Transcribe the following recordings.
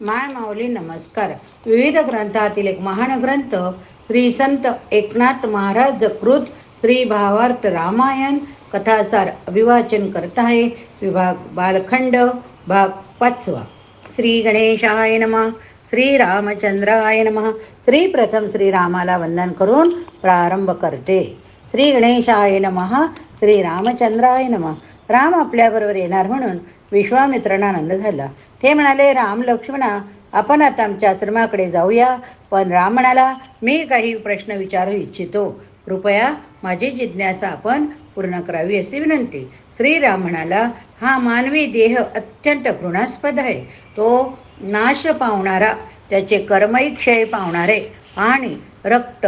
माय माऊली नमस्कार. विविध ग्रंथातील एक महान ग्रंथ श्री संत एकनाथ महाराज कृत श्री भावार्थ रामायण कथासार अभिवाचन करत आहे. विभाग बालखंड भाग 5. श्री गणेशाय नमः. श्री रामचंद्राय नमः. श्री प्रथम श्रीरामाला वंदन करून प्रारंभ करते. श्री गणेशाय नमः. श्री रामचंद्राय नमः. राम आपल्याबरोबर येणार म्हणून विश्वामित्रांना आनंद झाला. ते म्हणाले, राम लक्ष्मणा, आपण आता आमच्या आश्रमाकडे जाऊया. पण राम म्हणाला, मी काही प्रश्न विचारू इच्छितो. कृपया माझी जिज्ञासा आपण पूर्ण करावी अशी विनंती. श्रीराम म्हणाला, हा मानवी देह अत्यंत घृणास्पद आहे. तो नाश पावणारा, त्याचे कर्मही क्षय पावणारे आणि रक्त,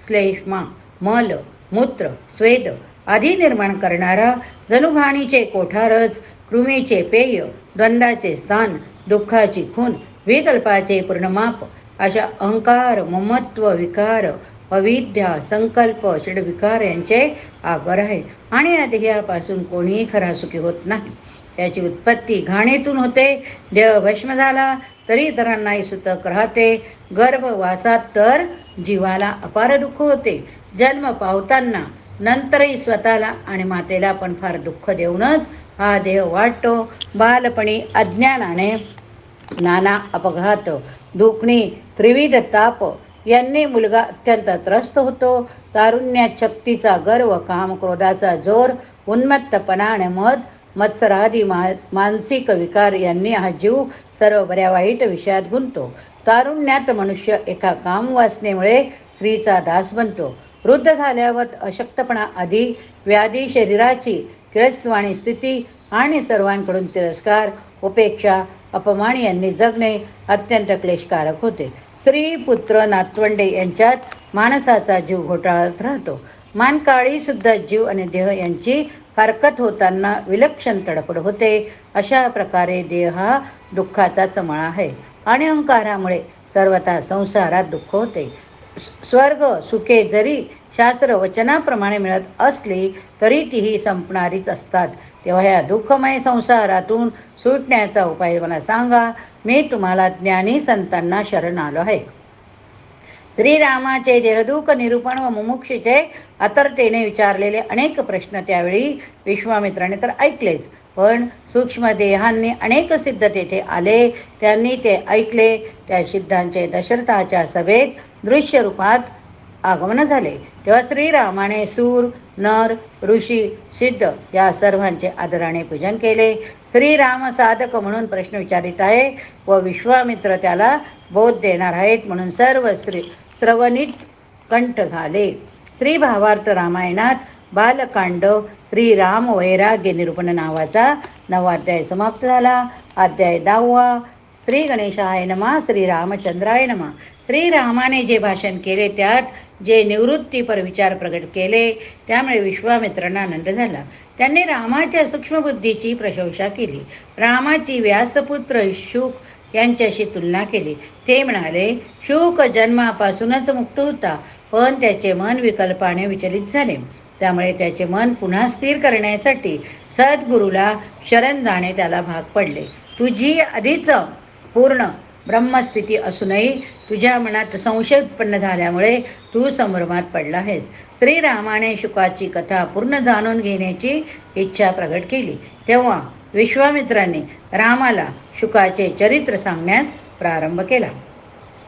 श्लेष्मा, मल, मूत्र, स्वेद आधी निर्माण करणारा, जनुघाणीचे कोठारच, कृमीचे पेय, द्वंद्वाचे स्थान, दुःखाची खून, विकल्पाचे पूर्णमाप, अशा अहंकार, ममत्व, विकार, अविद्या, संकल्प, षड्विकार यांचे आगर आहे. आणि या देहापासून कोणीही खरा सुखी होत नाही. याची उत्पत्ती घाणीतून होते. देह भस्म झाला तरी इतरांनाही सुतक राहते. गर्भवासात तर जीवाला अपार दुःख होते. जन्म पावताना नंतरही स्वतःला आणि मातेला पण फार दुःख देऊनच हा देह वाटतो. बालपणी अज्ञानाने नाना अपघात, दुखणी, त्रिविध ताप यांनी मुलगा अत्यंत त्रस्त होतो. तारुण्यात शक्तीचा गर्व, काम, क्रोधाचा जोर, उन्मत्तपणा आणि मद, मत्सरादी मानसिक विकार यांनी हा जीव सर्व बऱ्या वाईट विषयात गुंततो. तारुण्यात मनुष्य एका कामवासनेमुळे स्त्रीचा दास बनतो. वृद्ध झाल्यावर अशक्तपणा आधी व्याधी, शरीराची किळसवाणी स्थिती आणि सर्वांकडून तिरस्कार, उपेक्षा, अपमान यांनी जगणे अत्यंत क्लेशकारक होते. स्त्री, पुत्र, नातवंडे यांच्यात माणसाचा जीव घोटाळत राहतो. मानकाळी सुद्धा जीव आणि देह यांची हरकत होताना विलक्षण तडफड होते. अशा प्रकारे देह हा दुःखाचाच मळा आहे आणि अहंकारामुळे सर्वथा संसारात दुःख होते. स्वर्ग सुखे जरी शास्त्र वचनाप्रमाणे मिळत असली तरी तीही संपणारीच असतात. तेव्हा या दुःखमय संसारातून सुटण्याचा उपाय मला सांगा. मी तुम्हाला ज्ञानी संतांना शरण आलो आहे. श्रीरामाचे देहदुःख निरूपण व मुमुक्षीचे आतुरतेने विचारलेले अनेक प्रश्न त्यावेळी विश्वामित्राने तर ऐकलेच, पण सूक्ष्म देहांनी अनेक सिद्ध तेथे आले. त्यांनी ते ऐकले. त्या सिद्धांचे दशरथाच्या सभेत दृश्य रूपात आगमन झाले. तेव्हा श्रीरामाने सूर, नर, ऋषी, सिद्ध या सर्वांचे आदराने पूजन केले. श्रीराम साधक म्हणून प्रश्न विचारित आहे व विश्वामित्र त्याला बोध देणार आहेत म्हणून सर्व श्रवणित कंठ झाले. श्री भावार्थ रामायणात बालकांड श्रीराम वैराग्य निरूपण नावाचा 9वा अध्याय समाप्त झाला. अध्याय 10. श्री गणेशाय नमः. श्री रामचंद्राय नमः. श्रीरामाने जे भाषण केले त्यात जे निवृत्तीपर विचार प्रगट केले त्यामुळे विश्वामित्रांना आनंद झाला. त्यांनी रामाच्या सूक्ष्मबुद्धीची प्रशंसा केली. रामाची व्यासपुत्र शुक यांच्याशी तुलना केली. ते म्हणाले, शुक जन्मापासूनच मुक्त होता, पण त्याचे मन विकल्पाने विचलित झाले. त्यामुळे त्याचे मन पुन्हा स्थिर करण्यासाठी सद्गुरूला शरण जाणे त्याला भाग पडले. तुझी आधीच पूर्ण ब्रह्मस्थिती असूनही तुझ्या मनात संशय उत्पन्न झाल्यामुळे तू संभ्रमात पडला आहेस. श्रीरामाने शुकाची कथा पूर्ण जाणून घेण्याची इच्छा प्रगट केली. तेव्हा विश्वामित्रांनी रामाला शुकाचे चरित्र सांगण्यास प्रारंभ केला.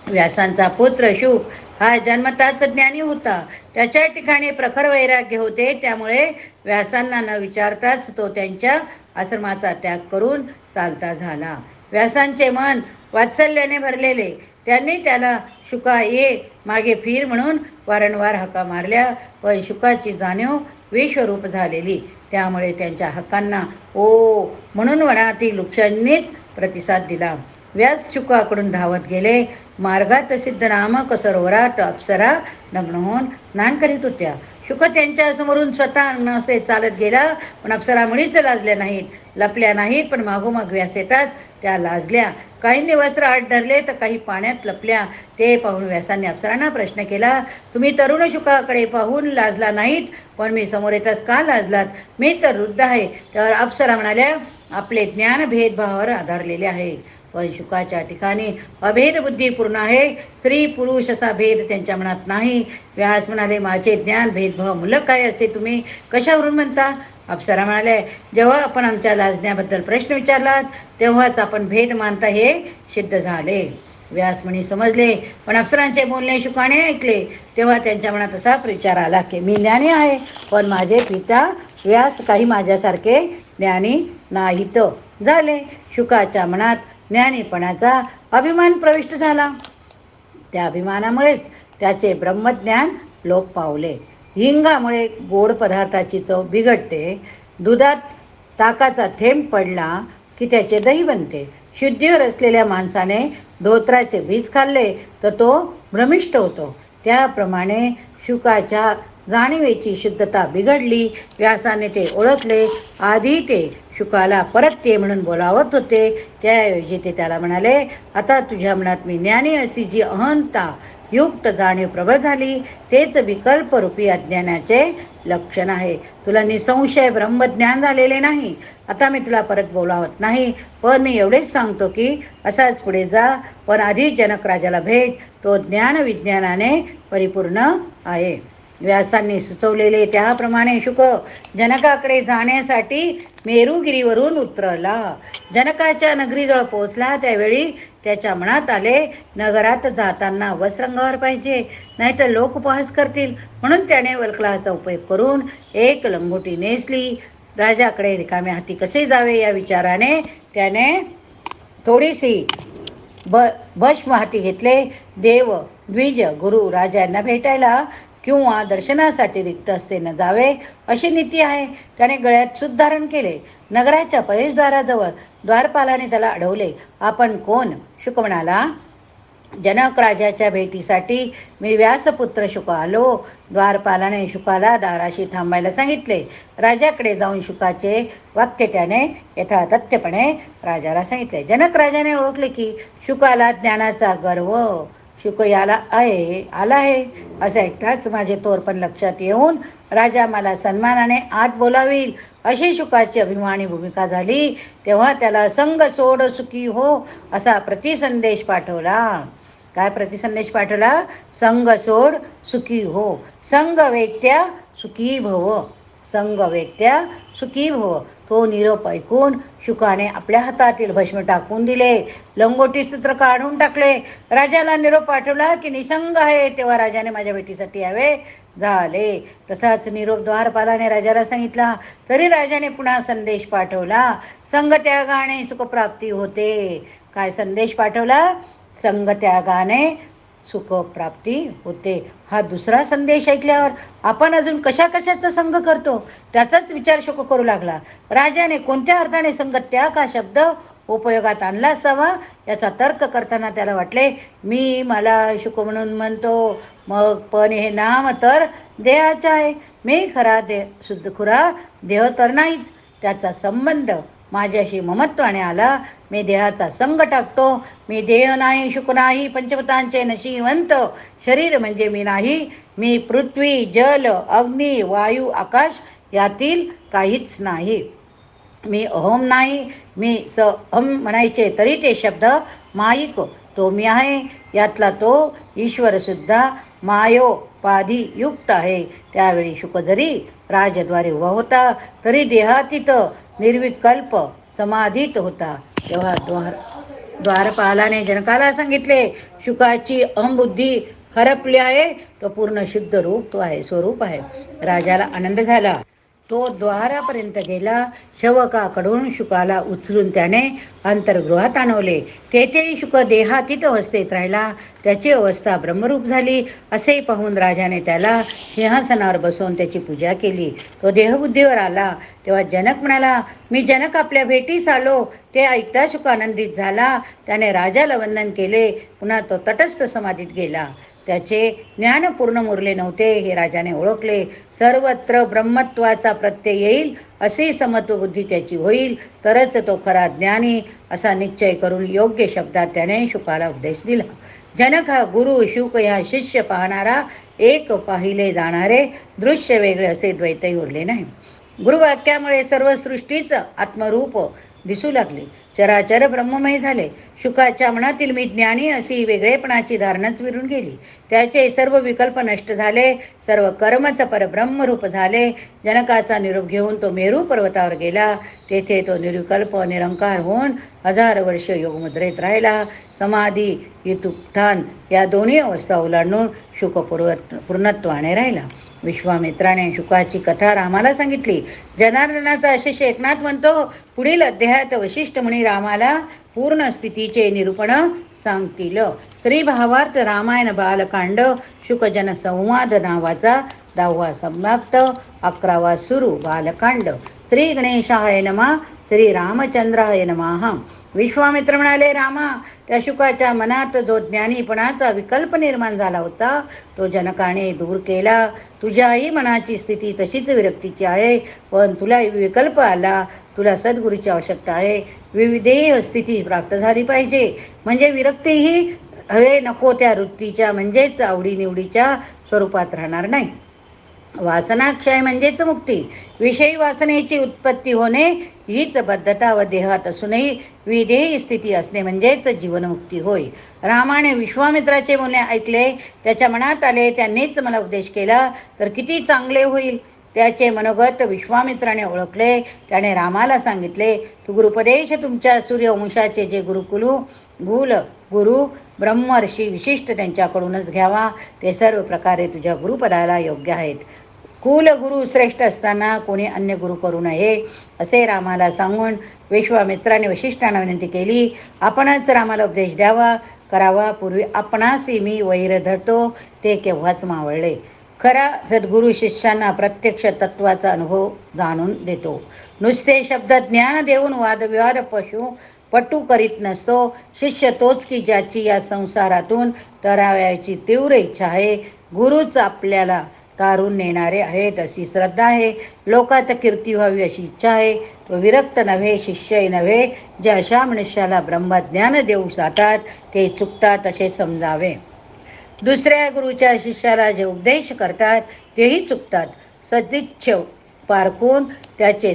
व्यासांचा पुत्र शुक हा जन्मताच ज्ञानी होता. त्याच्या ठिकाणी प्रखर वैराग्य होते. त्यामुळे व्यासांना न विचारताच तो त्यांच्या आश्रमाचा त्याग करून चालता झाला. व्यासांचे मन वात्सल्याने भरलेले. त्यांनी त्याला शुका ये, मागे फिर म्हणून वारंवार हाका मारल्या, पण शुकाची जाणीव विश्वरूप झालेली. त्यामुळे त्यांच्या हाकांना ओ म्हणून वनातील वृक्षांनीच प्रतिसाद दिला. व्यास शुकाकडून धावत गेले. मार्गात सिद्ध नामक सरोवरात अप्सरा नग्न होऊन स्नान करीत होत्या. शुक त्यांच्या समोरून स्वतः नसे चालत गेला, पण अप्सरा मुळीच लाजल्या नाहीत, लपल्या नाहीत, पण मागोमाग व्यास येतात त्या लाजल्या. काहींनी वस्त्र आत धरले तर काही पाण्यात लपल्या. ते पाहून व्यासांनी अप्सरांना प्रश्न केला, तुम्ही तरुण शुकाकडे पाहून लाजला नाहीत, पण मी समोर येताच का लाजलात? मी तर वृद्ध आहे. त्यावर अप्सरा म्हणाल्या, आपले ज्ञान भेदभावावर आधारलेले आहे. पण शुकाच्या ठिकाणी अभेद बुद्धी पूर्ण आहे. स्त्री पुरुष असा भेद त्यांच्या मनात नाही. व्यास म्हणाले, माझे ज्ञान भेदभाव मूलक आहे असे तुम्ही कशावरून म्हणता? अप्सरा म्हणाले, जेव्हा आपण आमच्या लाजण्याबद्दल प्रश्न विचारलात तेव्हाच आपण भेद मानता हे सिद्ध झाले. व्यास म्हणी समजले, पण अप्सरांचे बोलणे शुकाने ऐकले तेव्हा त्यांच्या मनात असा विचार आला की मी ज्ञानी आहे, पण माझे पिता व्यास काही माझ्यासारखे ज्ञानी नाहीत. झाले. शुकाच्या मनात ज्ञानीपणाचा अभिमान प्रविष्ट झाला. त्या अभिमानामुळेच त्याचे ब्रह्मज्ञान लोप पावले. हिंगामुळे गोड पदार्थाची चव बिघडते. दुधात ताकाचा थेंब पडला की त्याचे दही बनते. शुद्धीवर असलेल्या माणसाने धोत्राचे बीज खाल्ले तर तो भ्रमिष्ट होतो. त्याप्रमाणे शुकाच्या जाणीवेची शुद्धता बिघडली. व्यासाने ते ओळखले. आधी ते शुकाला परत ये म्हणून बोलावत होते, त्याऐवजी ते त्याला म्हणाले, आता तुझ्या मनात मी ज्ञानी अशी जी अहंता युक्त जाणीव प्रबळ झाली तेच विकल्परूपी अज्ञानाचे लक्षण आहे. तुला निसंशय ब्रह्मज्ञान झालेले नाही. आता मी तुला परत बोलावत नाही, पण मी एवढेच सांगतो की असाच पुढे जा. पण आधी जनक राजाला भेट, तो ज्ञान विज्ञानाने परिपूर्ण आहे. व्यासांनी सुचवलेले त्याप्रमाणे शुक जनकाकडे जाण्यासाठी मेरुगिरीवरून उतरला. जनकाच्या नगरीजवळ पोहोचला त्यावेळी त्याच्या मनात आले, नगरात जाताना वस्त्रंगावर पाहिजे, नाहीतर लोक उपहास करतील. म्हणून त्याने वल्कलाचा उपयोग करून एक लंगोटी नेसली. राजाकडे रिकाम्या हाती कसे जावे या विचाराने त्याने थोडीशी भस्म हाती घेतले. देव द्विज गुरु राजांना भेटायला किंवा दर्शनासाठी रिक्त असते न जावे अशी नीती आहे. त्याने गळ्यात सूत धारण केले. नगराच्या प्रवेशद्वाराजवळ द्वारपालाने त्याला अडवले. आपण कोण? शुक म्हणाला, जनक राजाच्या भेटीसाठी मी व्यासपुत्र शुक आलो. द्वारपालाने शुकाला दाराशी थांबायला सांगितले. राजाकडे जाऊन शुकाचे वाक्य त्याने यथातथ्यपणे राजाला सांगितले. जनक राजाने ओळखले की शुकाला ज्ञानाचा गर्व शुक आला आहे असे ऐकताच माझे थोरपण लक्षात येऊन राजा मला सन्मानाने आत बोलावील अशी शुकाची अभिमानी भूमिका झाली. तेव्हा त्याला संग सोड सुखी हो असा प्रतिसंदेश पाठवला. काय प्रतिसंदेश पाठवला? संग सोड सुखी हो, संग वेत्या सुखी भव, संग वेत्या सुखी भव. तो निरोप ऐकून शुकाने आपल्या हातातील भस्म टाकून दिले. लंगोटी सूत्र काढून टाकले. राजाला निरोप पाठवला की निसंग आहे तेव्हा राजाने माझ्या भेटीसाठी यावे. झाले. तसाच निरोप द्वारपालाने राजाला सांगितला. तरी राजाने पुन्हा संदेश पाठवला. संगत्यागाने सुखप्राप्ती होते. काय संदेश पाठवला? संगत्यागाने सुखप्राप्ती होते. हा दुसरा संदेश ऐकल्यावर आपण अजून कशा कशाचा संग करतो त्याचाच विचार शुक करू लागला. राजाने कोणत्या अर्थाने संगत्याग हा शब्द उपयोगात आणला असावा याचा तर्क करताना त्याला वाटले, मी मला शुक म्हणून म्हणतो, मग पण हे नाम तर देहाचे आहे. मी खरा खुरा देह तर नाहीच. त्याचा संबंध माझ्याशी ममत्वाने आला. मी देहाचा संग टाकतो. मी देह नाही, शुक नाही, पंचभूतांचे नशिवंत शरीर म्हणजे मी नाही. मी पृथ्वी, जल, अग्नी, वायू, आकाश यातील काहीच नाही. मी अहम नाही. मी स अहम म्हणायचे तरी ते शब्द माईक. तो मी आहे. यातला तो ईश्वरसुद्धा मायोपाधी युक्त आहे. त्यावेळी शुक जरी राजद्वारे उभा होता तरी देहातीत निर्विकल्प समाधीत होता. तेव्हा द्वारपालाने जनकाला सांगितले, शुकाची अहमबुद्धी हरपली आहे. तो पूर्ण शुद्ध रूप आहे, स्वरूप आहे. राजाला आनंद झाला. तो द्वारापर्यंत गेला. शवकाकडून शुकाला उचलून त्याने अंतर्गृहात आणवले. तेथेही शुक देहातीत अवस्थेत राहिला. त्याची अवस्था ब्रह्मरूप झाली असे पाहून राजाने त्याला सिंहासनावर बसवून त्याची पूजा केली. तो देहबुद्धीवर आला तेव्हा जनक म्हणाला, मी जनक आपल्या भेटीस आलो. ते ऐकता शुक आनंदित झाला. त्याने राजाला वंदन केले. पुन्हा तो तटस्थ समाधीत गेला. त्याचे ज्ञान पूर्ण मुरले नव्हते हे राजाने ओळखले. सर्वत्र ब्रह्मत्वाचा प्रत्यय येईल अशी समत्व बुद्धी त्याची होईल तरच तो खरा ज्ञानी असा निश्चय करून योग्य शब्दात त्याने शुकाला उपदेश दिला. जनक हा गुरु, शुक हा शिष्य पाहणारा एक पाहिले जाणारे दृश्य वेगळे असे द्वैतही उरले नाही. गुरुवाक्यामुळे सर्व सृष्टीच आत्मरूप दिसू लागले. चराचर ब्रह्ममय झाले. शुकाच्या मनातील मी ज्ञानी अशी वेगळेपणाची धारणाच विरून गेली. त्याचे सर्व विकल्प नष्ट झाले. सर्व कर्मच परब्रह्मरूप झाले. जनकाचा निरोप घेऊन तो मेरू पर्वतावर गेला. तेथे तो निर्विकल्प निरंकार होऊन 1000 वर्ष योगमुद्रेत राहिला. समाधी युतुत्थान या दोन्ही अवस्था ओलांडून शुक पूर्णत्वाने राहिला. विश्वामित्राने शुकाची कथा रामाला सांगितली. जनार्दनाचा शिष एकनाथ म्हणतो, पुढील अध्यायात वशिष्ठ मुनी रामाला पूर्ण स्थितीचे निरूपण सांगतील. श्री भावार्थ रामायण बालकांड शुकजन संवाद नावाचा 10वा समाप्त. 11वा सुरू. बालकांड. श्री गणेशाय नमः. श्री रामचंद्राय नमः. विश्वामित्र म्हणाले, रामा, त्या शुकाच्या मनात जो ज्ञानीपणाचा विकल्प निर्माण झाला होता तो जनकाने दूर केला. तुझ्याही मनाची स्थिती तशीच विरक्तीची आहे, पण तुला विकल्प आला. तुला सद्गुरूची आवश्यकता आहे. विविधेय स्थिती प्राप्त झाली पाहिजे, म्हणजे विरक्तीही हवे नको त्या वृत्तीच्या म्हणजेच आवडीनिवडीच्या स्वरूपात राहणार नाही. वासनाक्षय म्हणजेच मुक्ती. विषयी वासनेची उत्पत्ती होणे हीच बद्धता व देहात असूनही विधेय स्थिती असणे म्हणजेच जीवनमुक्ती होय. रामाने विश्वामित्राचे बोलणे ऐकले. त्याच्या मनात आले, त्यांनीच मला उपदेश केला तर किती चांगले होईल. त्याचे मनोगत विश्वामित्राने ओळखले. त्याने रामाला सांगितले, तू गुरुपदेश तुमच्या सूर्यवंशाचे जे गुरु ब्रह्मर्षी विशिष्ट त्यांच्याकडूनच घ्यावा. ते सर्व प्रकारे तुझ्या गुरुपदाला योग्य आहेत. कुल गुरु श्रेष्ठ असताना कोणी अन्य गुरु करू नये असे रामाला सांगून विश्वामित्राने वशिष्ठांना विनंती केली, आपणच रामाला उपदेश द्यावा करावा. पूर्वी आपणासी मी वैर धरतो ते केव्हाच मावळले. खरा सद्गुरू शिष्यांना प्रत्यक्ष तत्वाचा अनुभव जाणून देतो. नुसते शब्द ज्ञान देऊन वादविवाद पटू करीत नसतो. शिष्य तोच की ज्याची या संसारातून तरावयाची तीव्र इच्छा आहे. गुरुच आपल्याला तारून नेणारे आहेत अशी श्रद्धा आहे. लोकात कीर्ती व्हावी अशी इच्छा आहे. तो विरक्त नव्हे, शिष्यही नव्हे. जे अशा मनुष्याला ब्रह्मज्ञान देऊ जातात ते चुकतात असे समजावे. दुसऱ्या गुरुच्या शिष्याला जे उपदेश करतात तेही चुकतात. सदिच्छा पारखून त्याचे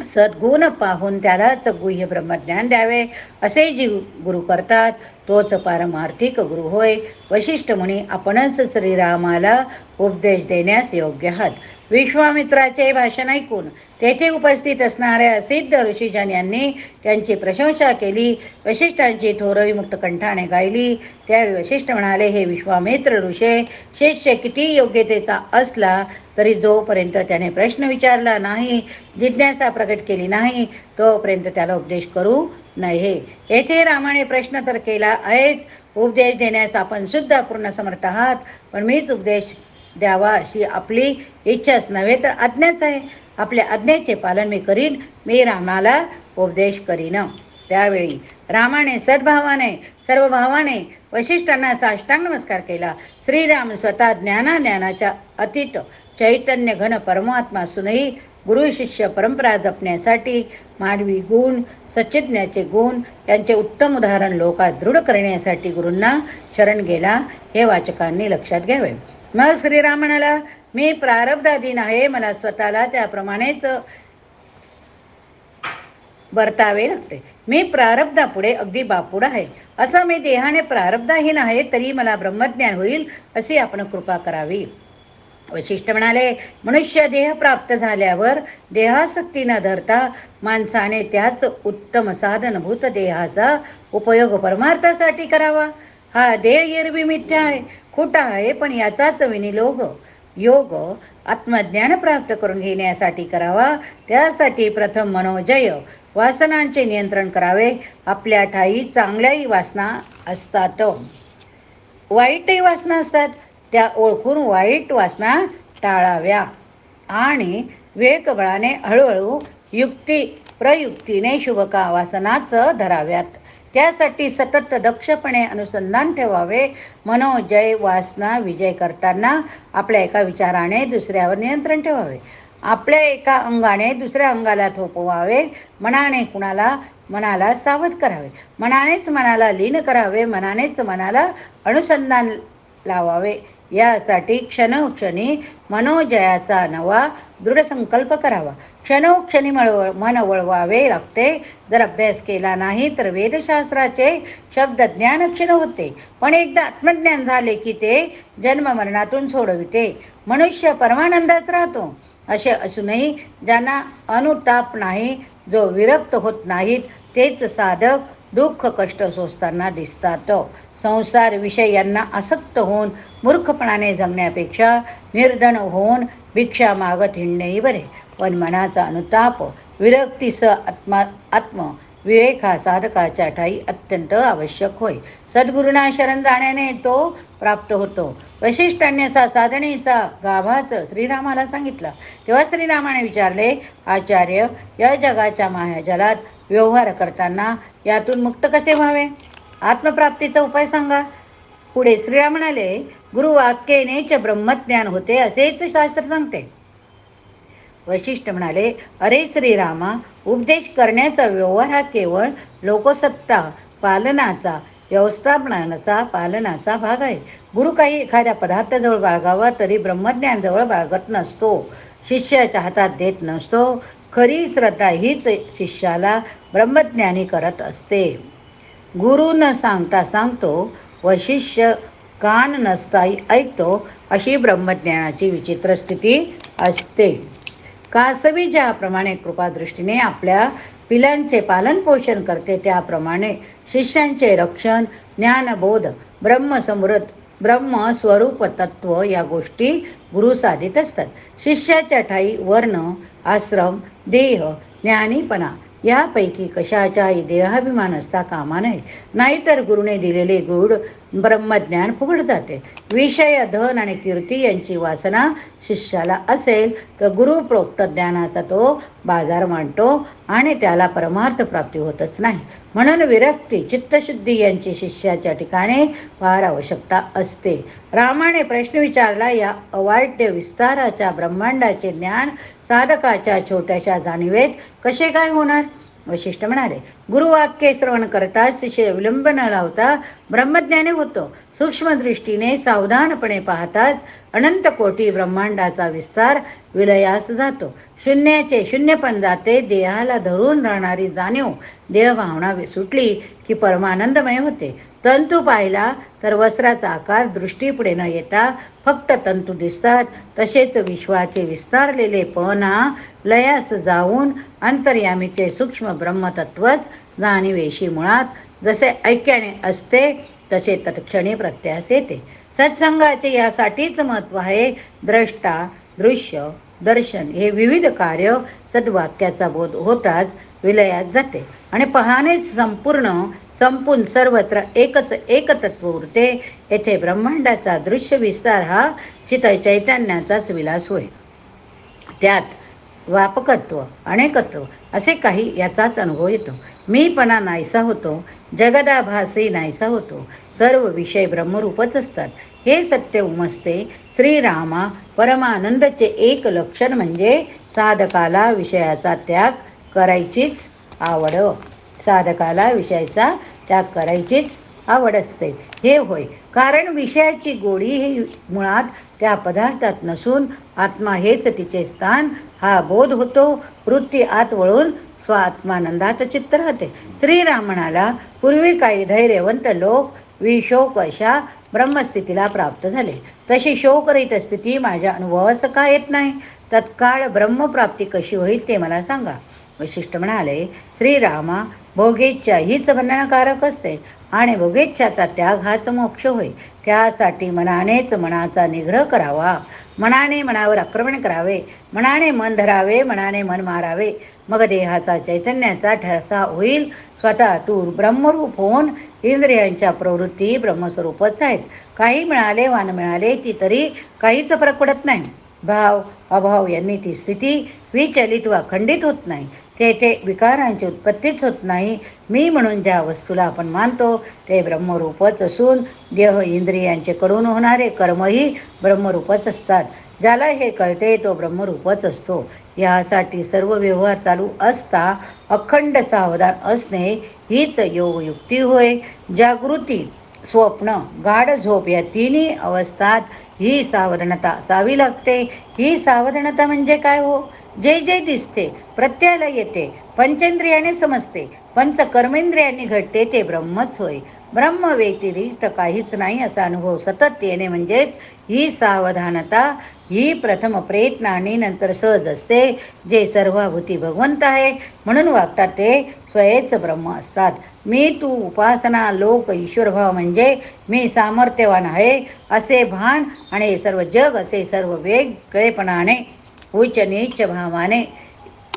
सद्गुण पाहून त्यालाच गुह्य ब्रह्मज्ञान द्यावे असे जी गुरु करतात तोच पारमार्थिक गुरु होय. वशिष्ठ मुनी आपणच श्रीरामाला उपदेश देण्यास योग्य आहात. विश्वामित्राचे भाषण ऐकून तेथे उपस्थित असणाऱ्या सिद्ध ऋषीजन यांनी त्यांची प्रशंसा केली. वशिष्ठांची थोरवी मुक्त कंठाने गायली. त्यावेळी वशिष्ठ म्हणाले, हे विश्वामित्र ऋषे, शिष्य किती योग्यतेचा असला तरी जोपर्यंत त्याने प्रश्न विचारला नाही, जिज्ञासा प्रकट केली नाही, तोपर्यंत त्याला उपदेश करू नये. येथे रामाने प्रश्न तर केला आहेच. उपदेश देण्यास आपण सुद्धा पूर्ण समर्थ आहात, पण मीच उपदेश द्यावा अशी आपली इच्छाच नव्हे तर आज्ञाच आहे. आपल्या आज्ञेचे पालन मी करीन. मी रामाला उपदेश करीन. त्यावेळी रामाने सद्भावाने सर्व भावाने वशिष्ठांना साष्टांग नमस्कार केला. श्रीराम स्वतः ज्ञानाच्या अतीत चैतन्य घन परमात्मा असूनही गुरु शिष्य परंपरा जपण्यासाठी मानवी गुण, सच्चिज्ञाचे गुण यांचे उत्तम उदाहरण लोकात दृढ करण्यासाठी गुरूंना शरण गेला, हे वाचकांनी लक्षात घ्यावे. मग श्रीराम म्हणाला, मी प्रारब्धाधीन आहे. मला स्वतःला त्याप्रमाणेच वर्तावे लागते. मी प्रारब्धापुढे अगदी बापूड आहे. असं मी देहाने प्रारब्धहीन आहे तरी मला ब्रह्मज्ञान होईल अशी आपण कृपा करावी. वशिष्ठ म्हणाले, मनुष्य देह प्राप्त झाल्यावर देहासक्ती न धरता माणसाने त्याच उत्तम साधनभूत देहाचा उपयोग परमार्थासाठी करावा. हा देह एरवी मिथ्या आहे, खोटा आहे, पण याचाच विनियोग योग आत्मज्ञान प्राप्त करून घेण्यासाठी करावा. त्यासाठी प्रथम मनोजय वासनांचे नियंत्रण करावे. आपल्या ठाई चांगल्याही वासना असतात, वाईटही वासना असतात. त्या ओळखून वाईट वासना टाळाव्या आणि विवेकबळाने हळूहळू प्रयुक्तीने शुभका वासनाच धराव्यात. त्यासाठी सतत दक्षपणे अनुसंधान ठेवावे. मनोजय वासना विजय करताना आपल्या एका विचाराने दुसऱ्यावर नियंत्रण ठेवावे. आपल्या एका अंगाने दुसऱ्या अंगाला थोपवावे. मनाला सावध करावे. मनानेच मनाला लीन करावे. मनानेच मनाला अनुसंधान लावावे. यासाठी क्षणोक्षणी मनोजयाचा नवा दृढ संकल्प करावा. क्षणोक्षणी मन वळवावे लागते. जर अभ्यास केला नाही तर वेदशास्त्राचे शब्द ज्ञान क्षीण होते, पण एकदा आत्मज्ञान झाले की ते जन्म मरणातून सोडविते. मनुष्य परमानंदात राहतो. असे असूनही ज्यांना अनुताप नाही, जो विरक्त होत नाहीत, तेच साधक दुःख कष्ट सोसताना दिसतात. संसार विषयांना आसक्त होऊन मूर्खपणाने जगण्यापेक्षा निर्धन होऊन भिक्षा मागत हिंडणेही बरे. पण मनाचा अनुताप विरक्तीस आत्म विवेक हा साधकाच्या ठाई अत्यंत आवश्यक होय. सद्गुरूंना शरण जाण्याने तो प्राप्त होतो. वशिष्ठांनी असा साधनेचा गाभाच श्रीरामाला सांगितला. तेव्हा श्रीरामाने विचारले, आचार्य, या जगाच्या मायाजालात व्यवहार करताना यातून मुक्त कसे व्हावे? आत्मप्राप्तीचा उपाय सांगा. पुढे श्रीराम म्हणाले, गुरुवाक्येनेच ब्रह्मज्ञान होते असेच शास्त्र सांगते. वशिष्ठ म्हणाले, अरे श्रीरामा, उपदेश करण्याचा व्यवहार हा केवळ लोकसत्ता पालनाचा व्यवस्थापनाचा पालनाचा भाग आहे. गुरु काही एखाद्या पदार्थाजवळ बाळगावा तरी ब्रह्मज्ञान जवळ बाळगत नसतो, शिष्याच्या हातात देत नसतो. खरी श्रद्धा हीच शिष्याला ब्रह्मज्ञानी करत असते. गुरु न सांगता सांगतो व शिष्य कान नसताही ऐकतो, अशी ब्रह्मज्ञानाची विचित्र स्थिती असते. कासवी ज्याप्रमाणे कृपादृष्टीने आपल्या पिलांचे पालनपोषण करते, त्याप्रमाणे शिष्यांचे रक्षण, ज्ञानबोध, ब्रह्मसमृद्ध ब्रह्मस्वरूप तत्व या गोष्टी गुरु साधित असतात. शिष्याच्या ठाई वर्ण, आश्रम, देह, ज्ञानीपणा यापैकी कशाचाही देहाभिमान असता कामा नये. नाहीतर गुरुने दिलेले गूढ ब्रह्मज्ञान फुकट जाते. विषय, धन आणि कीर्ती यांची वासना शिष्याला असेल तर गुरुप्रोक्त ज्ञानाचा तो बाजार मांडतो आणि त्याला परमार्थ प्राप्ती होतच नाही. म्हणून विरक्ती, चित्तशुद्धी यांची शिष्याच्या ठिकाणी फार आवश्यकता असते. रामाने प्रश्न विचारला, या अवाढ्य विस्ताराच्या ब्रह्मांडाचे ज्ञान साधकाच्या छोट्याशा जाणीवेत कसे काय होणार? वशिष्ठ म्हणाले, गुरुवाक्य श्रवण करताच शिष्य विलंब न लावता ब्रह्मज्ञानी होतो. सूक्ष्म दृष्टीने सावधानपणे पाहताच अनंत कोटी ब्रह्मांडाचा विस्तार विलयास जातो. शून्याचे शून्यपण जाते. देहाला धरून राहणारी जाणीव देहभावना सुटली की परमानंदमय होते. तंतू पाहिला तर वस्त्राचा आकार दृष्टीपुढे न येता फक्त तंतू दिसतात. तसेच विश्वाचे विस्तारलेले पणा लयास जाऊन अंतर्यामीचे सूक्ष्म ब्रह्मतत्वच जाणीवेशी मुळात जसे ऐक्याने असते तसे तत्क्षणी प्रत्यास येते. सत्संगाचे यासाठीच महत्त्व आहे. द्रष्टा, दृश्य, दर्शन हे विविध कार्य सद्वाक्याचा बोध होताच विलयात जाते आणि पहानेच संपून सर्वत्र एकच एकतत्व उरते. येथे ब्रह्मांडाचा दृश्य विस्तार हा चैतन्याचाच विलास होय. त्यात व्यापकत्व, अनेकत्व असे काही याचाच अनुभव येतो. मीपणा नाहीसा होतो. जगदाभासही नाहीसा होतो. सर्व विषय ब्रह्मरूपच असतात. हे सत्य उमसते. श्रीरामा, परमानंदचे एक लक्षण म्हणजे साधकाला विषयाचा त्याग करायचीच आवड. साधकाला विषयाचा त्याग करायचीच आवड असते. हे होय, कारण विषयाची गोडी ही मुळात त्या पदार्थात नसून आत्मा हेच तिचे स्थान हा बोध होतो. वृत्ती आत वळून स्वात्मानंदात चित्त राहते. श्रीराम म्हणाला, पूर्वी काही धैर्यवंत लोक विशोक अशा ब्रह्मस्थितीला प्राप्त झाले. तशी शोकरहित स्थिती माझ्या अनुभवास का येत नाही? तत्काळ ब्रह्मप्राप्ती कशी होईल ते मला सांगा. वशिष्ठ म्हणाले, श्रीरामा, भोगेच्छा हीच बंधनकारक असते आणि भोगेच्छाचा त्याग हाच मोक्ष होय. त्यासाठी मनानेच मनाचा निग्रह करावा. मनाने मनावर आक्रमण करावे. मनाने मन धरावे. मनाने मन मारावे. मग देहाचा चैतन्याचा ठसा होईल. स्वतः तू ब्रह्मरूप होऊन इंद्रियांच्या प्रवृत्ती ब्रह्मस्वरूपच आहेत. काही मिळाले वा न मिळाले ती तरी काहीच फरक पडत नाही. भाव अभाव यांनी ती स्थिती विचलित वा खंडित होत नाही. तेथे विकारांची उत्पत्तीच होत नाही. मी म्हणून ज्या वस्तूला आपण मानतो ते ब्रह्मरूपच असून देह इंद्रियांचे कडून होणारे कर्मही ब्रह्मरूपच असतात. ज्याला हे कळते तो ब्रह्मरूपच असतो. यासाठी सर्व व्यवहार चालू असता अखंड सावधान असणे हीच योगयुक्ती होय. जागृती स्वप्न, गाढ झोप या तिन्ही अवस्थात ही सावधानता असावी लागते. ही सावधानता म्हणजे काय हो? जे जे दिसते, प्रत्ययाला येते, पंचेंद्रियाने समजते, पंचकर्मेंद्रियांनी घडते ते ब्रह्मच होय. ब्रह्म व्यतिरिक्त काहीच नाही असा अनुभव सतत येणे म्हणजेच ही सावधानता. ही प्रथम प्रयत्न आणि नंतर सहज असते. जे सर्वाभूती भगवंत आहे म्हणून वागतात ते स्वयंच ब्रह्म असतात. मी तू उपासना लोक ईश्वरभाव म्हणजे मी सामर्थ्यवान आहे असे भान आणि सर्व जग असे सर्व वेगळेपणाने उच्च नीच भावाने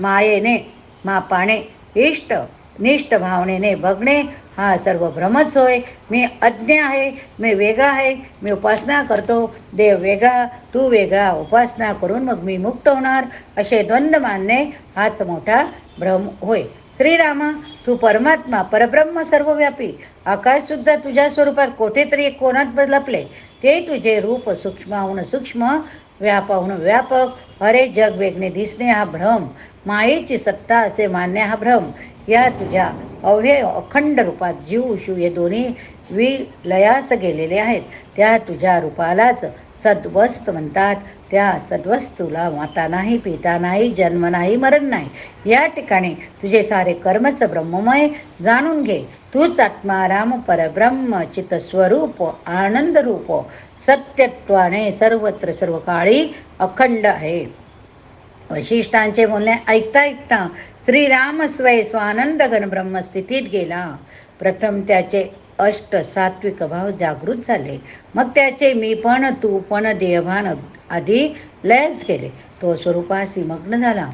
मायेने मापाने इष्ट निष्ठ भावनेने बघणे हा सर्व भ्रमच होय. मी अज्ञ आहे, मी वेगळा आहे, मी उपासना करतो, देव वेगळा तू वेगळा, उपासना करून मग मी मुक्त होणार असे द्वंद्व मानणे हाच मोठा भ्रम होय. श्रीरामा, तू परमात्मा परब्रह्म सर्वव्यापी, आकाशसुद्धा तुझ्या स्वरूपात कोठेतरी एक कोणात लपले. ते तुझे रूप सूक्ष्माहून सूक्ष्म, व्यापाहून व्यापक. अरे जग वेगणे दिसणे हा भ्रम, मायेची सत्ता असे मानणे हा भ्रम. या तुझ्या अव्यय अखंड रूपात जीव शिव हे दोन्ही विलयास गेलेले आहेत. त्या तुझ्या रूपालाच सद्वस्त म्हणतात. त्या सद्वस्तूला माता नाही, पिता नाही, जन्म नाही, मरण नाही. या ठिकाणी तुझे सारे कर्मच ब्रह्ममय जाणून घे. तूच आत्माराम परब्रह्म चितस्वरूप आनंदरूप सत्यत्वाने सर्वत्र सर्व काळी अखंड आहे. वशिष्ठांचे बोलणे ऐकता ऐकता श्रीराम स्वय स्वानंद घन ब्रह्मस्थितीत गेला. प्रथम त्याचे अष्ट सात्विक भाव जागृत झाले. मग त्याचे मी पण तू पण देहभान आधी लयच केले. तो स्वरूपासी मग्न झाला.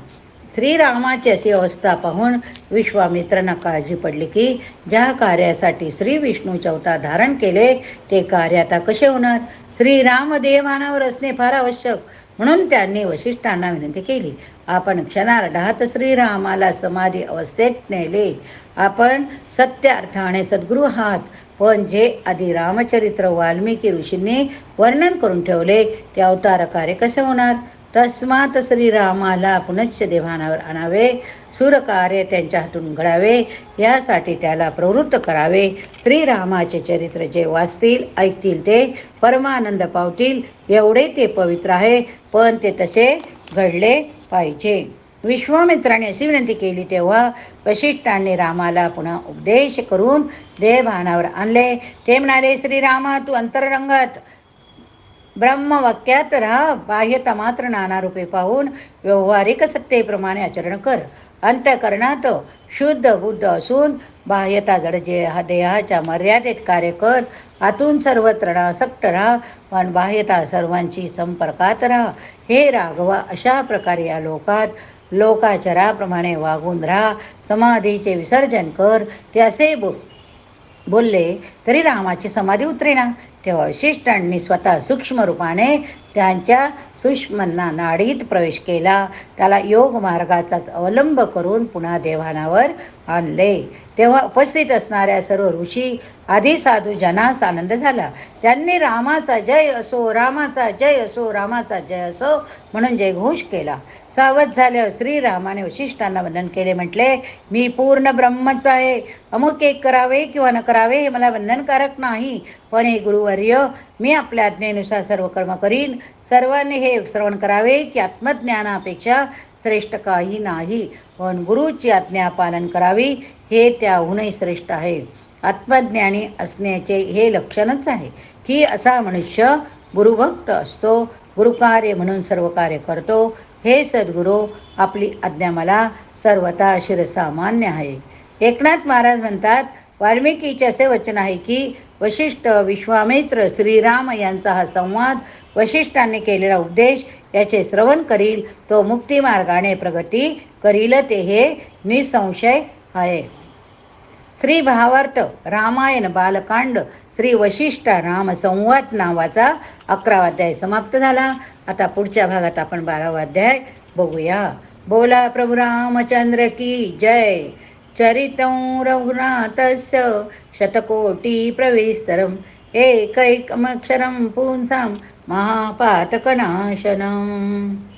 श्रीरामाची अशी अवस्था पाहून विश्वामित्रांना काळजी पडली की ज्या कार्यासाठी श्री विष्णूचे अवतार धारण केले ते कार्य आता कसे होणार. श्रीराम देहभानावर असणे फार आवश्यक. म्हणून त्यांनी वशिष्ठांना विनंती केली, आपण क्षणार्धात श्रीरामाला समाधी अवस्थेत नेले. आपण सत्य अर्थाने सद्गुरू आहात. पण जे आधी रामचरित्र वाल्मिकी ऋषींनी वर्णन करून ठेवले ते अवतार कार्य कसे होणार. तस्मात श्रीरामाला पुनश्च देवानावर आणावे, सूरकार्य त्यांच्या हातून घडावे यासाठी त्याला प्रवृत्त करावे. श्रीरामाचे चरित्र जे वाचतील ऐकतील ते परमानंद पावतील एवढे ते पवित्र आहे. पण ते तसे घडले पाहिजे. विश्वामित्राने अशी विनंती केली तेव्हा वशिष्ठांनी रामाला पुन्हा उपदेश करून देवभानावर आणले. ते म्हणाले, श्रीरामा तू अंतरंगात ब्रह्मवाक्यात राहा. बाह्यता मात्र नाना रूपे पाहून व्यवहारिक सत्तेप्रमाणे आचरण कर. अंतःकरणात शुद्ध बुद्ध असून बाह्यता जड देहाच्या मर्यादेत कार्य कर. आतून सर्वत्र आसक्त राहा पण बाह्यता सर्वांची संपर्कात राहा. हे राघवा, अशा प्रकारे या लोकाचराप्रमाणे वागून राहा. समाधीचे विसर्जन कर. ते असे बोलले तरी रामाची समाधी उतरेना. तेव्हा वशिष्ठांनी स्वतः सूक्ष्म रूपाने त्यांच्या सूक्ष्मना नाडीत प्रवेश केला. त्याला योग मार्गाचाच अवलंब करून पुन्हा देवानावर आणले. तेव्हा उपस्थित असणाऱ्या सर्व ऋषी आधी साधू जनास आनंद झाला. त्यांनी रामाचा जय असो, रामाचा जय असो, रामाचा जय असो म्हणून जयघोष केला. सावध झाल्यावर श्रीरामाने वशिष्ठांना वंदन केले. म्हटले, मी पूर्ण ब्रह्मच आहे. अमुक एक करावे किंवा न करावे हे मला बंधनकारक नाही. पण हे गुरुवर्य, मी आपल्या आज्ञेनुसार सर्व कर्म करीन. सर्वांनी हे श्रवण करावे की आत्मज्ञानापेक्षा श्रेष्ठ काही नाही. पण गुरुची आज्ञा पालन करावी हे त्याहूनही श्रेष्ठ आहे. आत्मज्ञानी असण्याचे हे लक्षणच आहे की असा मनुष्य गुरुभक्त असतो, गुरुकार्य म्हणून सर्व कार्य करतो. हे सद्गुरू, आपली आज्ञा मला सर्वथा शिरसामान्य आहे. एकनाथ महाराज म्हणतात, वाल्मिकीचे असे वचन आहे की वशिष्ठ, विश्वामित्र, श्रीराम यांचा हा संवाद, वशिष्ठांनी केलेला उपदेश याचे श्रवण करील तो मुक्ती मार्गाने प्रगती करील ते हे निसंशय आहे. श्री भावार्थ रामायण बालकांड श्री वशिष्ठ राम संवाद नावाचा 11वा अध्याय समाप्त झाला. आता पुढच्या भागात आपण 12वा अध्याय बघूया. बोला प्रभु रामचंद्र की जय. चरितं रघुनाथस्य शतकोटी प्रविस्तरम् एकैकमक्षरं पुंसां महापातकनाशनम्.